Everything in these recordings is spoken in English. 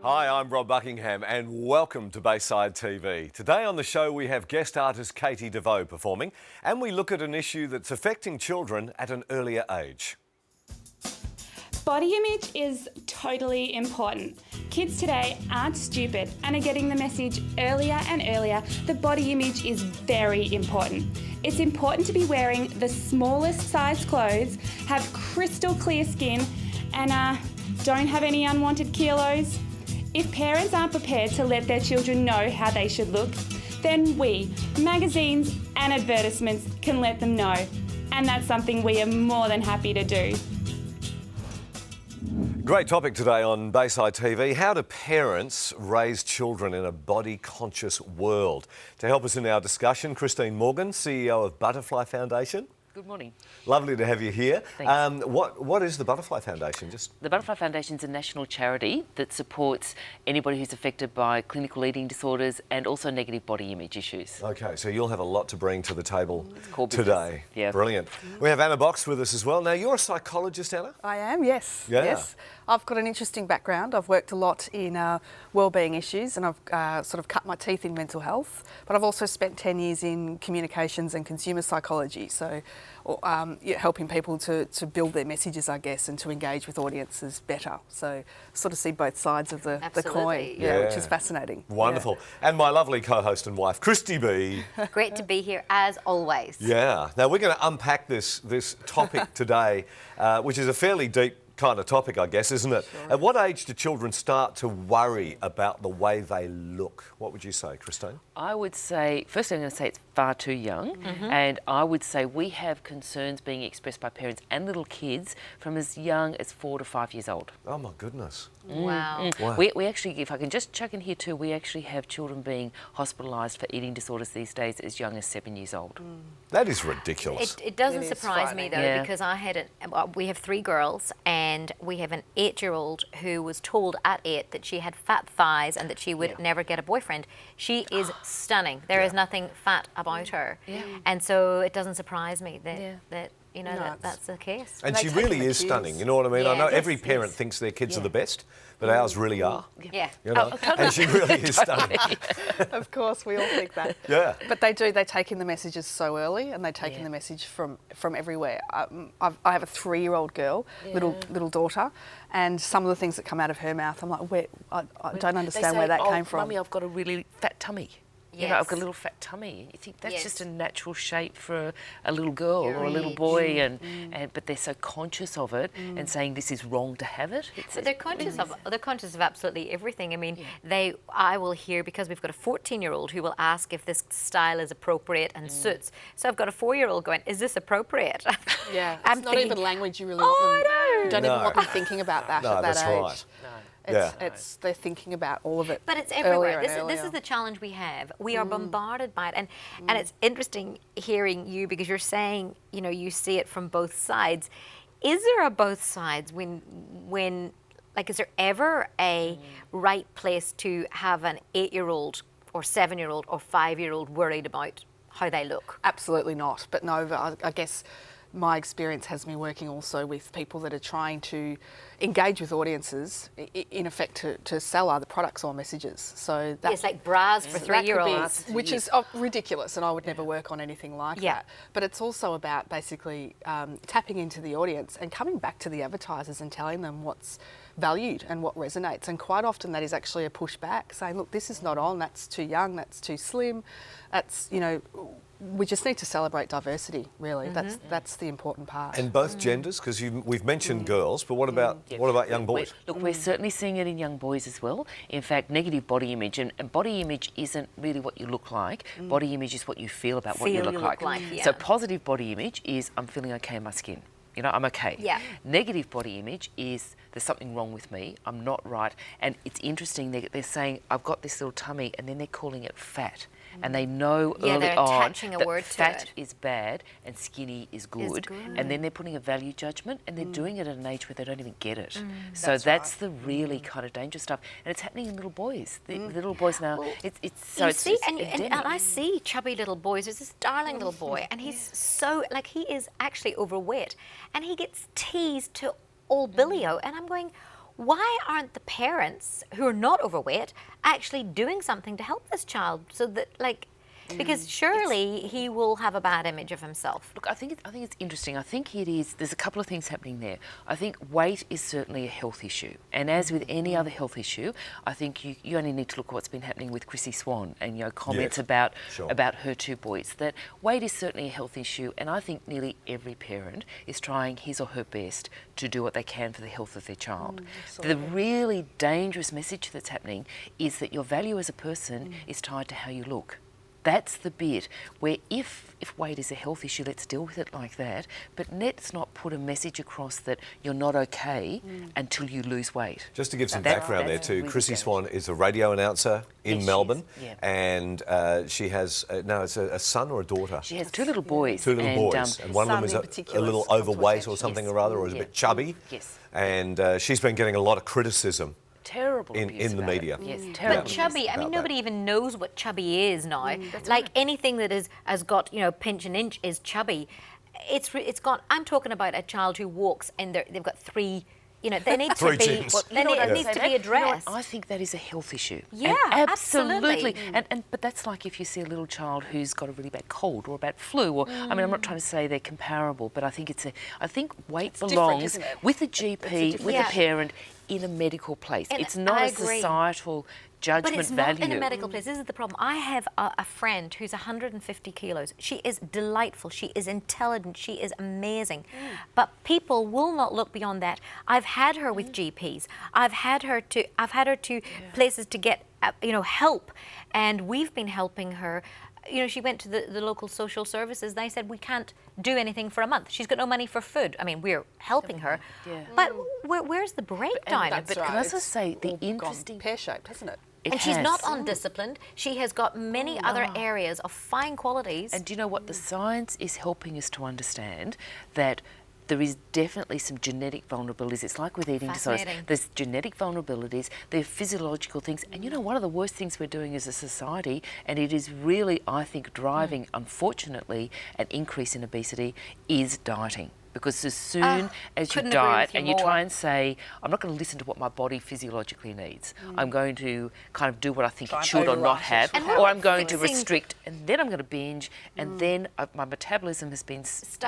Hi, I'm Rob Buckingham and welcome to Bayside TV. Today on the show we have guest artist Katie DeVoe performing and we look at an issue that's affecting children at an earlier age. Body image is totally important. Kids today aren't stupid and are getting the message earlier and earlier that body image is very important. It's important to be wearing the smallest size clothes, have crystal clear skin and don't have any unwanted kilos. If parents aren't prepared to let their children know how they should look, then we, magazines and advertisements, can let them know. And that's something we are more than happy to do. Great topic today on Bayside TV. How do parents raise children in a body-conscious world? To help us in our discussion, Christine Morgan, CEO of Butterfly Foundation. Good morning. Lovely to have you here. Thanks. What is the Butterfly Foundation? The Butterfly Foundation is a national charity that supports anybody who's affected by clinical eating disorders and also negative body image issues. Okay, so you'll have a lot to bring to the table business. today. Yeah. Brilliant. We have Anna Box with us as well. Now, you're a psychologist, Anna? I am, yes. Yeah. Yes. I've got an interesting background. I've worked a lot in wellbeing issues and I've sort of cut my teeth in mental health, but I've also spent 10 years in communications and consumer psychology, so helping people to build their messages, I guess, and to engage with audiences better. So sort of see both sides of the coin, which is fascinating. Wonderful. Yeah. And my lovely co-host and wife, Christy B. Great to be here, as always. Yeah. Now, we're going to unpack this topic today, which is a fairly deep kind of topic, I guess, isn't it? Sure. At what age do children start to worry about the way they look? What would you say, Christine? I would say, firstly, I'm going to say it's far too young, and I would say we have concerns being expressed by parents and little kids from as young as 4 to 5 years old. Oh, my goodness. Wow. Wow. We actually, if I can just chuck in here too, we actually have children being hospitalised for eating disorders these days as young as 7 years old. That is ridiculous. It doesn't surprise me, though, Yeah. because we have 3 girls and we have an 8-year-old who was told at 8 that she had fat thighs and that she would never get a boyfriend. She is stunning. There is nothing fat about her. Yeah. And so it doesn't surprise me that that's the case. And she really is stunning, you know what I mean? Yeah. I know every parent thinks their kids are the best, but ours really are. Yeah. You know? And she really is stunning. Of course, we all think that. Yeah. But they take in the messages so early, and they take in the message from everywhere. I have a 3-year-old girl, little daughter, and some of the things that come out of her mouth, I'm like, I don't understand where that came from. Mummy, I've got a really fat tummy. You know, I've got a little fat tummy. You think that's just a natural shape for a little girl or a little boy, but they're so conscious of it and saying this is wrong to have it. But they're conscious of absolutely everything. I mean, I will hear, because we've got a 14-year-old who will ask if this style is appropriate and suits. So I've got a 4-year-old going, is this appropriate? Yeah, it's not even language you really want them. You don't even want them thinking about that at that age. Right. They're thinking about all of it. But it's everywhere. This is the challenge we have. We are bombarded by it, and it's interesting hearing you, because you're saying, you know, you see it from both sides. Is there a both sides when like, is there ever a right place to have an 8-year-old or 7-year-old or 5-year-old worried about how they look? Absolutely not. But no, I guess my experience has me working also with people that are trying to engage with audiences, in effect to sell either products or messages. So that's like bras for 3-year-olds. Which is ridiculous, and I would never work on anything like that. But it's also about basically tapping into the audience and coming back to the advertisers and telling them what's valued and what resonates. And quite often that is actually a pushback, saying, look, this is not on, that's too young, that's too slim, that's, you know, we just need to celebrate diversity, really. That's the important part. And both genders, because we've mentioned girls, but what about young boys? We're certainly seeing it in young boys as well. In fact, negative body image, and body image isn't really what you look like. Body image is what you feel about what you look like. So positive body image is, I'm feeling okay in my skin. You know, I'm okay. Yeah. Negative body image is, there's something wrong with me, I'm not right. And it's interesting, they're saying, I've got this little tummy, and then they're calling it fat. And they know early on that fat is bad and skinny is good. And then they're putting a value judgment, and they're doing it at an age where they don't even get it. So that's the really kind of dangerous stuff. And it's happening in little boys. The little boys now, it's and I see chubby little boys. There's this darling little boy, and he's so, like, he is actually overweight, and he gets teased to all billy-o, and I'm going, why aren't the parents who are not overweight actually doing something to help this child so that, like, because surely he will have a bad image of himself. Look, I think it's interesting. I think it is. There's a couple of things happening there. I think weight is certainly a health issue, and as with any other health issue, I think you only need to look at what's been happening with Chrissy Swan and comments about her 2 boys. That weight is certainly a health issue, and I think nearly every parent is trying his or her best to do what they can for the health of their child. The really dangerous message that's happening is that your value as a person is tied to how you look. That's the bit where if weight is a health issue, let's deal with it like that, but let's not put a message across that you're not okay until you lose weight. Just to give some background there too, really Chrissy Swan is a radio announcer in Melbourne, and she has, it's a son or a daughter? She has 2 little boys. 2 little boys, and one of them is a little overweight or something or other, or is a bit chubby. Yes. And she's been getting a lot of criticism. Terrible in the media. Yes, terrible. But chubby, I mean, nobody even knows what chubby is now. Like anything that has got, pinch and inch is chubby. It's got. I'm talking about a child who walks and they've got 3. They need to be. It needs to be addressed. I think that is a health issue. Yeah, and absolutely. But that's like if you see a little child who's got a really bad cold or a bad flu, or I mean, I'm not trying to say they're comparable, but I think weight belongs with a GP, with a parent, in a medical place. And it's not a societal judgment But it's value. not in a medical place. This is the problem. I have a friend who's 150 kilos. She is delightful. She is intelligent. She is amazing. But people will not look beyond that. I've had her with GPs. I've had her to places to get help, and we've been helping her. She went to the local social services. They said, we can't do anything for a month. She's got no money for food. I mean, we're helping her. Yeah. But where's the breakdown? But can I also say, the interesting... pear-shaped, hasn't it? And she's not undisciplined. She has got many other areas of fine qualities. And do you know what? The science is helping us to understand that there is definitely some genetic vulnerabilities. It's like with eating disorders. There's genetic vulnerabilities, there are physiological things. And one of the worst things we're doing as a society, and it is really, I think, driving, unfortunately, an increase in obesity, is dieting. Because as soon as you diet and you try and say, I'm not going to listen to what my body physiologically needs, I'm going to kind of do what I think it should or not have, or I'm going to restrict, and then I'm going to binge, and then my metabolism has been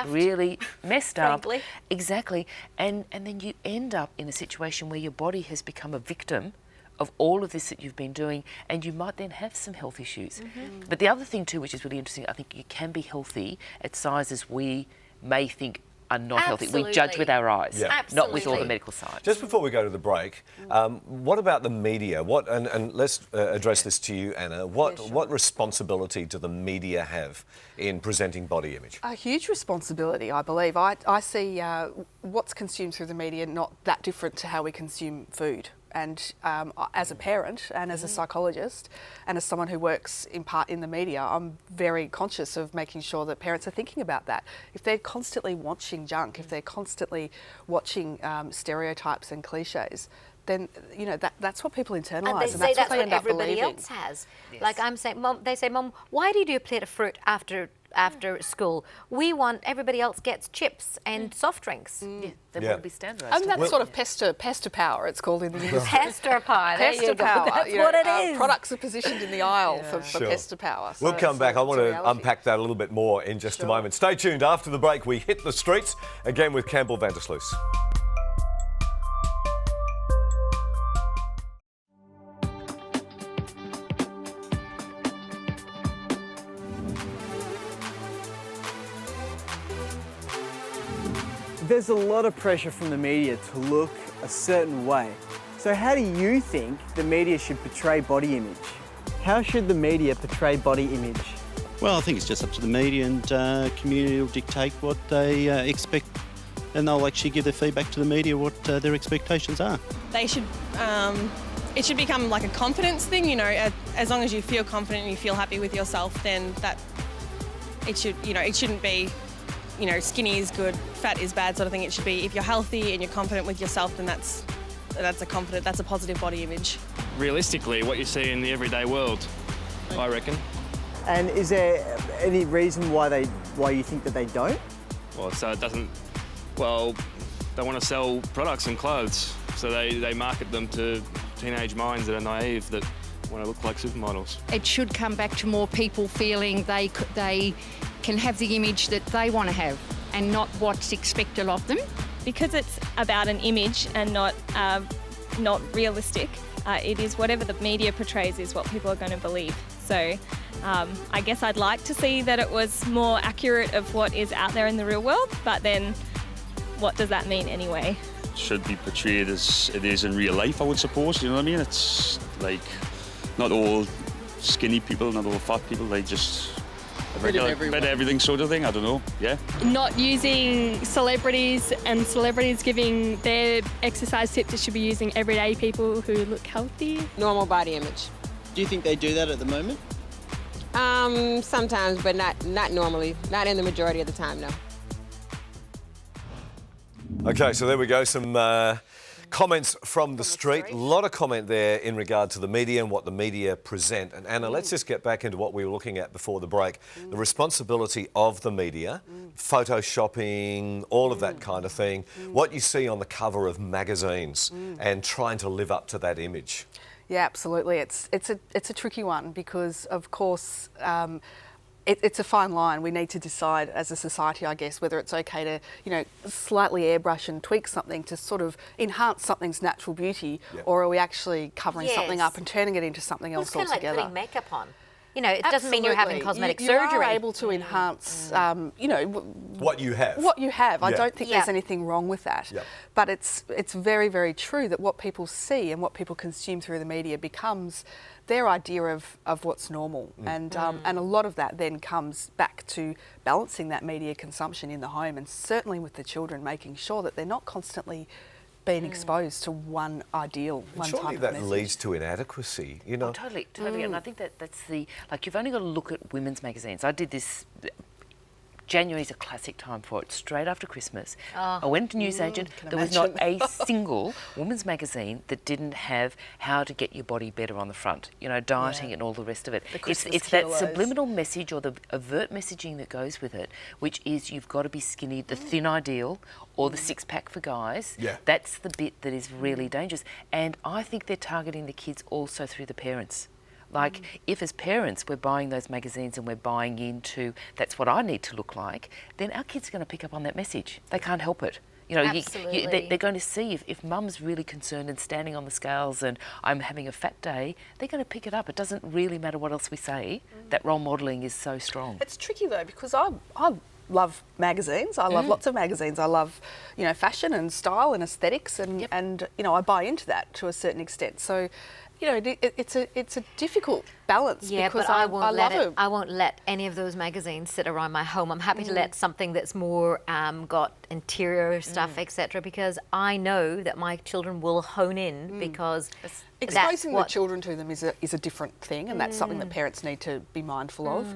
really messed up. Exactly. And then you end up in a situation where your body has become a victim of all of this that you've been doing, and you might then have some health issues. But the other thing too, which is really interesting, I think you can be healthy at sizes we may think are not healthy. We judge with our eyes, not with all the medical science. Just before we go to the break, what about the media? And let's address this to you, Anna. What responsibility do the media have in presenting body image? A huge responsibility, I believe. I see what's consumed through the media not that different to how we consume food. And as a parent and as a psychologist and as someone who works in part in the media, I'm very conscious of making sure that parents are thinking about that. If they're constantly watching junk, if they're constantly watching stereotypes and cliches, then that's what people internalise, and they say that's what everybody believing. else has. Yes. Like I'm saying, Mom, they say, Mom, why do you do a plate of fruit after school? We want everybody else gets chips and soft drinks. They want to be standardised. And that's sort of pester power, it's called in the industry. Pester power. Pester power. That's what it is. Products are positioned in the aisle for pester power. We'll come back. I want to unpack that a little bit more in just a moment. Stay tuned. After the break, we hit the streets again with Campbell Vandersloot. There's a lot of pressure from the media to look a certain way. So how do you think the media should portray body image? How should the media portray body image? Well, I think it's just up to the media, and community will dictate what they expect, and they'll actually give their feedback to the media what their expectations are. They should, it should become like a confidence thing, as long as you feel confident and you feel happy with yourself, then it shouldn't be, skinny is good, fat is bad sort of thing. It should be, if you're healthy and you're confident with yourself, then that's a positive body image. Realistically, what you see in the everyday world, I reckon. And is there any reason why you think that they don't? Well, so it doesn't. Well, they want to sell products and clothes. So they market them to teenage minds that are naive that want to look like supermodels. It should come back to more people feeling they can have the image that they want to have and not what's expected of them. Because it's about an image and not realistic, it is whatever the media portrays is what people are going to believe. So I guess I'd like to see that it was more accurate of what is out there in the real world, but then what does that mean anyway? It should be portrayed as it is in real life, I would suppose, you know what I mean? It's like not all skinny people, not all fat people, they just a regular bit of everything sort of thing, I don't know, yeah. Not using celebrities and celebrities giving their exercise tips, it should be using everyday people who look healthy. Normal body image. Do you think they do that at the moment? Sometimes, but not normally. Not in the majority of the time, no. Okay, so there we go. Some comments from the street. A lot of comment there in regard to the media and what the media present. And Anna, let's just get back into what we were looking at before the break. The responsibility of the media, photoshopping, all of that kind of thing. What you see on the cover of magazines and trying to live up to that image. Yeah, absolutely. It's a tricky one because, of course, it's a fine line. We need to decide as a society, I guess, whether it's okay to, you know, slightly airbrush and tweak something to sort of enhance something's natural beauty, or are we actually covering something up and turning it into something else altogether? It's kind of like putting makeup on. You know, it doesn't mean you're having cosmetic surgery. You are able to enhance, you know, what you have. What you have. I Yeah. don't think there's anything wrong with that. Yep. But it's very, very true that what people see and what people consume through the media becomes their idea of what's normal. And a lot of that then comes back to balancing that media consumption in the home, and certainly with the children, making sure that they're not constantly being exposed to one ideal, one Surely type of that message. leads to inadequacy, you know. Oh, totally. And I think that's like, you've only got to look at women's magazines. I did this. January's a classic time for it. Straight after Christmas, I went to Newsagent. There was not a single women's magazine that didn't have how to get your body better on the front. You know, dieting and all the rest of it. It's that subliminal message or the overt messaging that goes with it, which is you've got to be skinny, the thin ideal, or the six-pack for guys. Yeah. That's the bit that is really dangerous. And I think they're targeting the kids also through the parents. Like, if as parents we're buying those magazines and we're buying into that's what I need to look like, then our kids are going to pick up on that message. They can't help it. You know, they're going to see if mum's really concerned and standing on the scales and I'm having a fat day, they're going to pick it up. It doesn't really matter what else we say. That role modelling is so strong. It's tricky though, because I love magazines. I love lots of magazines. I love, you know, fashion and style and aesthetics, and you know, I buy into that to a certain extent. So, you know, it's a difficult balance. Yeah, because but I won't let it. any of those magazines sit around my home. I'm happy to let something that's more got interior stuff, etc., because I know that my children will hone in because exposing the children to them is a different thing, and that's something that parents need to be mindful of.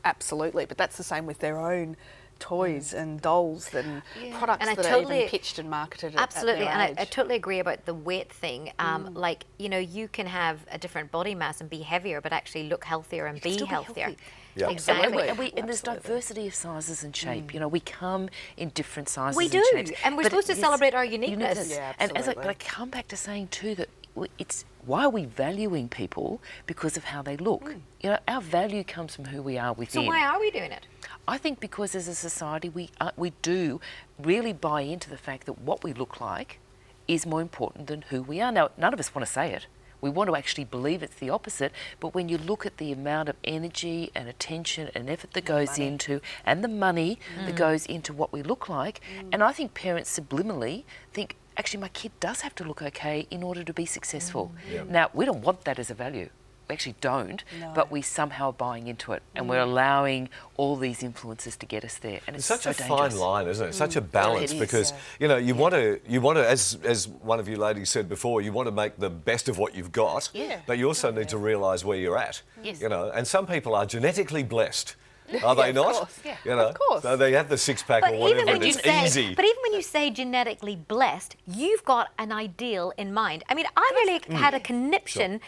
Absolutely, but that's the same with their own toys and dolls and products that are even pitched and marketed absolutely at their age. I totally agree about the weight thing. Like, you know, you can have a different body mass and be heavier but actually look healthier and be healthier. Yeah. Exactly. And there's diversity of sizes and shape. You know, we come in different sizes we and do, shapes. and we're supposed to celebrate our uniqueness. Yeah, but I come back to saying too that it's why are we valuing people because of how they look? You know, our value comes from who we are within. So why are we doing it? I think because as a society we do really buy into the fact that what we look like is more important than who we are. Now, none of us want to say it. We want to actually believe it's the opposite, but when you look at the amount of energy and attention and effort that goes into, and the money that goes into what we look like, and I think parents subliminally think, actually my kid does have to look okay in order to be successful. Now, we don't want that as a value. We actually don't, but we somehow are buying into it, and we're allowing all these influences to get us there. And it's such so a dangerous. fine line, isn't it? Such a balance, because you know you want to, as one of you ladies said before, you want to make the best of what you've got, but you also need to realise where you're at. You know, and some people are genetically blessed. Are they not? Of course. You know, of course. So they have the six-pack or whatever, and it's easy. But even when you say genetically blessed, you've got an ideal in mind. I mean, I really had a conniption.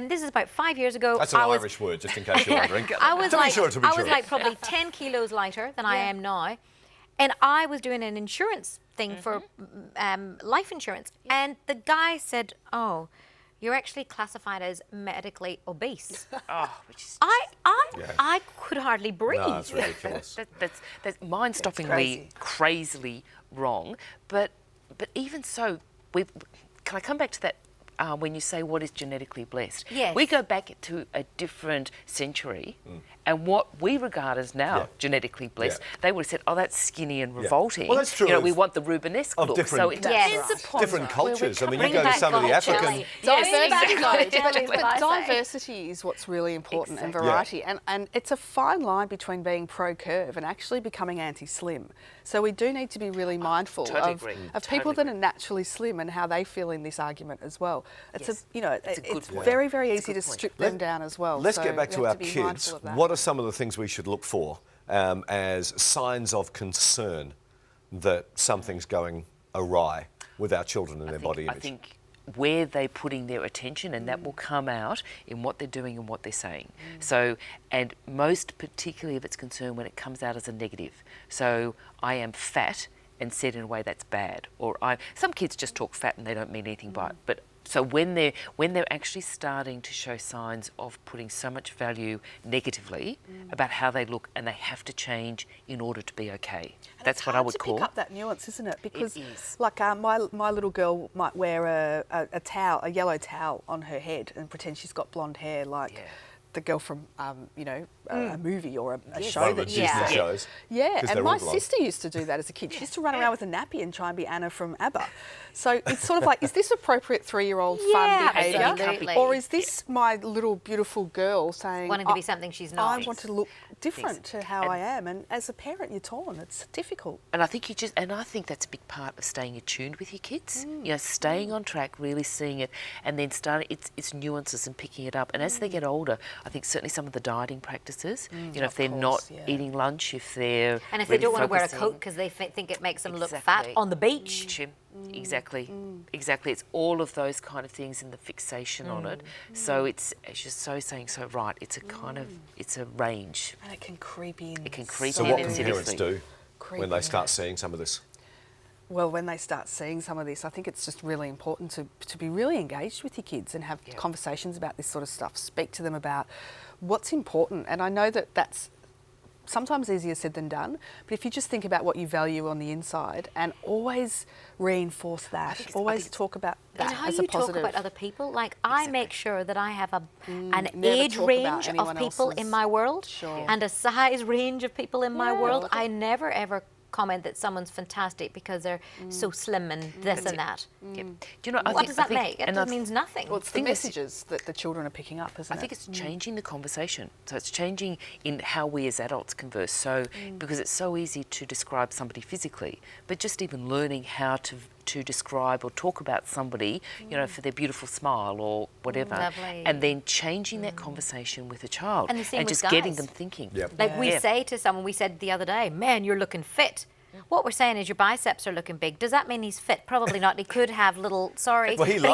This is about 5 years ago. That's an Irish word, just in case you're wondering. I was like probably 10 kilos lighter than I am now. And I was doing an insurance thing for life insurance. And the guy said, "Oh, you're actually classified as medically obese." Which is I could hardly breathe. No, it's ridiculous. that's mind-stoppingly, crazily wrong. But even so, can I come back to that? When you say what is genetically blessed, yes. We go back to a different century, and what we regard as now genetically blessed, they would have said, "Oh, that's skinny and revolting." Well, that's true. You know, we want the Rubenesque Of look. different, So it depends upon different cultures. I mean, you Bring go to back some of the culture. African. But diversity is what's really important, and variety. And it's a fine line between being pro-curve and actually becoming anti-slim. So we do need to be really mindful of people that are naturally slim and how they feel in this argument as well. It's it's very, very easy to strip them down as well. Let's so get back to our be kids. mindful of that. What are some of the things we should look for as signs of concern that something's going awry with our children and their body image? I think where they're putting their attention, and that will come out in what they're doing and what they're saying. So, and most particularly if it's concerned when it comes out as a negative. So, I am fat, and said in a way that's bad. Or some kids just talk fat and they don't mean anything by it. But so when they're actually starting to show signs of putting so much value negatively about how they look, and they have to change in order to be okay. And that's what I would call. It's hard to pick up that nuance, isn't it? Because it is. like my little girl might wear a towel, a yellow towel on her head and pretend she's got blonde hair, like the girl from a movie or a show that Disney shows. Yeah, and my sister used to do that as a kid. She used to run around with a nappy and try and be Anna from ABBA. So it's sort of like, is this appropriate 3-year-old fun behaviour? Absolutely. Or is this my little beautiful girl saying, wanting to be something she's not? I want to look different to how I am. And as a parent, you're torn. It's difficult. And I think I think that's a big part of staying attuned with your kids. You know, staying on track, really seeing it, and then starting its nuances and picking it up. And as they get older, I think certainly some of the dieting practices, you know, if they're not eating lunch, if they're and if they don't want to wear a coat because they think it makes them look fat on the beach. Exactly. It's all of those kind of things and the fixation on it. So it's just so saying so right. It's a kind of it's a range. And it can creep in. It can creep in. So what can parents do when they start seeing some of this? Well, when they start seeing some of this, I think it's just really important to be really engaged with your kids and have conversations about this sort of stuff. Speak to them about what's important. And I know that that's sometimes easier said than done, but if you just think about what you value on the inside and always reinforce that, always talk about that as a positive. And how you talk about other people, like I make sure that I have an age range of people in my world and a size range of people in my world. I never ever comment that someone's fantastic because they're so slim and this and that. Do you know, what does that make? It means nothing. Well, it's the messages that the children are picking up, isn't it? I think it's changing the conversation. So it's changing in how we as adults converse. So because it's so easy to describe somebody physically, but just even learning how to describe or talk about somebody, you know, for their beautiful smile or whatever, and then changing that conversation with a child and just getting them thinking. Like we say to someone, we said the other day, "Man, you're looking fit." What we're saying is your biceps are looking big. Does that mean he's fit? Probably not. He could have little, well,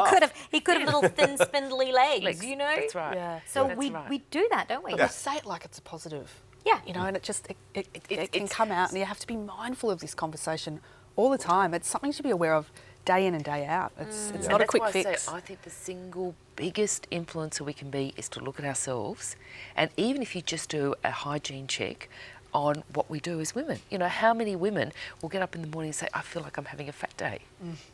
but he could have little thin, spindly legs, you know? That's right. Yeah. So we do that, don't we? But we say it like it's a positive. Yeah. You know, and it can come out, and you have to be mindful of this conversation all the time. It's something to be aware of day in and day out. It's not a quick fix. I think the single biggest influencer we can be is to look at ourselves, and even if you just do a hygiene check on what we do as women. You know, how many women will get up in the morning and say, I feel like I'm having a fat day,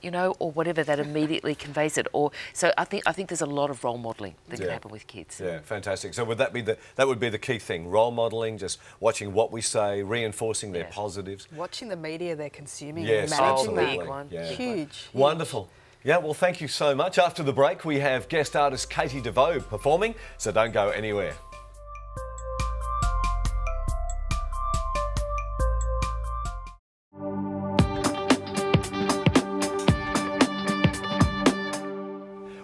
you know, or whatever that immediately conveys it. Or so I think there's a lot of role modelling that can happen with kids. Yeah, fantastic. So would that would be the key thing, role modelling, just watching what we say, reinforcing their positives. Watching the media they're consuming Yes, and managing absolutely. that. Huge. Wonderful. Yeah, well, thank you so much. After the break, we have guest artist Katie DeVoe performing, so don't go anywhere.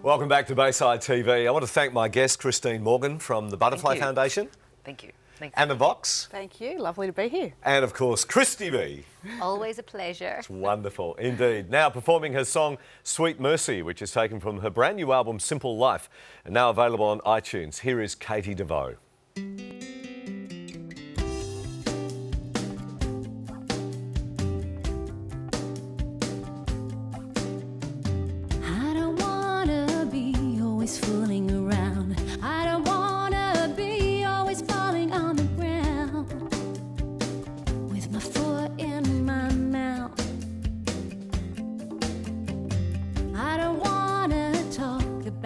Welcome back to Bayside TV. I want to thank my guest, Christine Morgan from the Butterfly Foundation. Thank you. Anna Vox. Thank you. Lovely to be here. And, of course, Christy B. Always a pleasure. It's wonderful, indeed. Now performing her song, Sweet Mercy, which is taken from her brand new album, Simple Life, and now available on iTunes. Here is Katie DeVoe.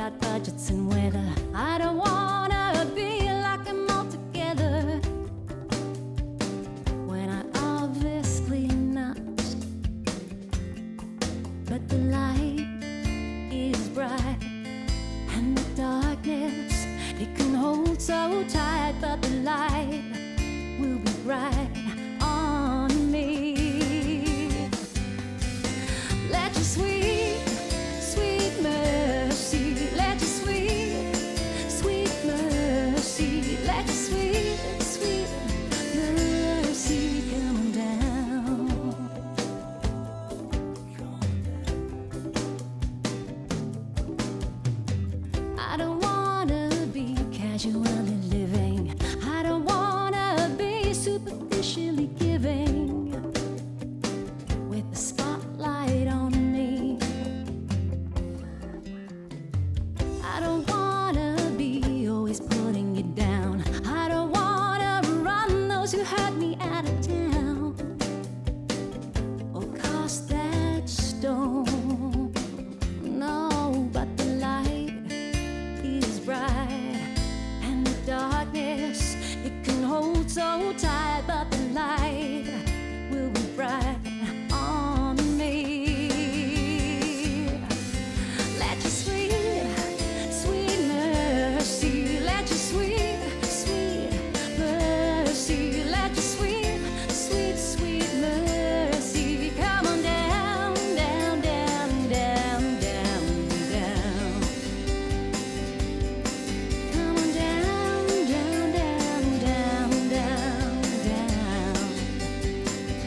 about budgets and weather. I don't wanna be like I'm all together when I obviously not. But the light is bright and the darkness, it can hold so tight, but the light will be bright on me. Let your sweet, sweet mercy, let your sweet, sweet mercy, let your sweet, sweet mercy come down. I don't wanna be casually living. I don't wanna be superficially giving with the spotlight on me. I don't wanna be always putting you down. I don't wanna run those who hurt me out of town or cast that stone. No, but the light is bright and the darkness, it can hold so tight, but the light will be bright on me. Let your sweet, sweet mercy, let your sweet, sweet mercy, let your sweet, sweet, sweet mercy come on down, down, down, down, down, down. Come on down, down, down, down, down, down.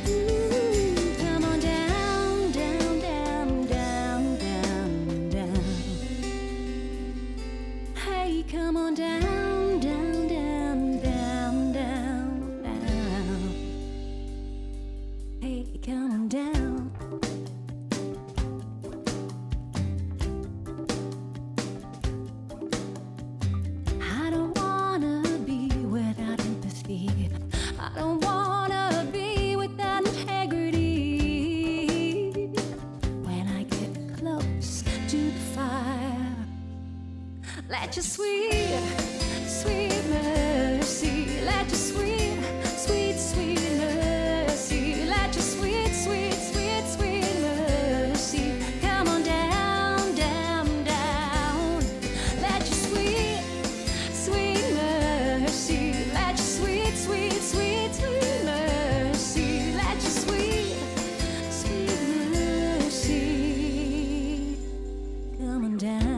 Ooh, come on down, down, down, down, down, down. Hey, come on down, down, down, down, down, down. Hey, come on down. I don't wanna be without empathy. I don't wanna be without integrity. When I get close to the fire, let your sweet, sweet mercy, let your sweet, sweet, sweet mercy, let your sweet, sweet, sweet, sweet mercy come on down, down, down. Let your sweet, sweet mercy, let your sweet, sweet, sweet, sweet mercy, let your sweet, sweet mercy come on down.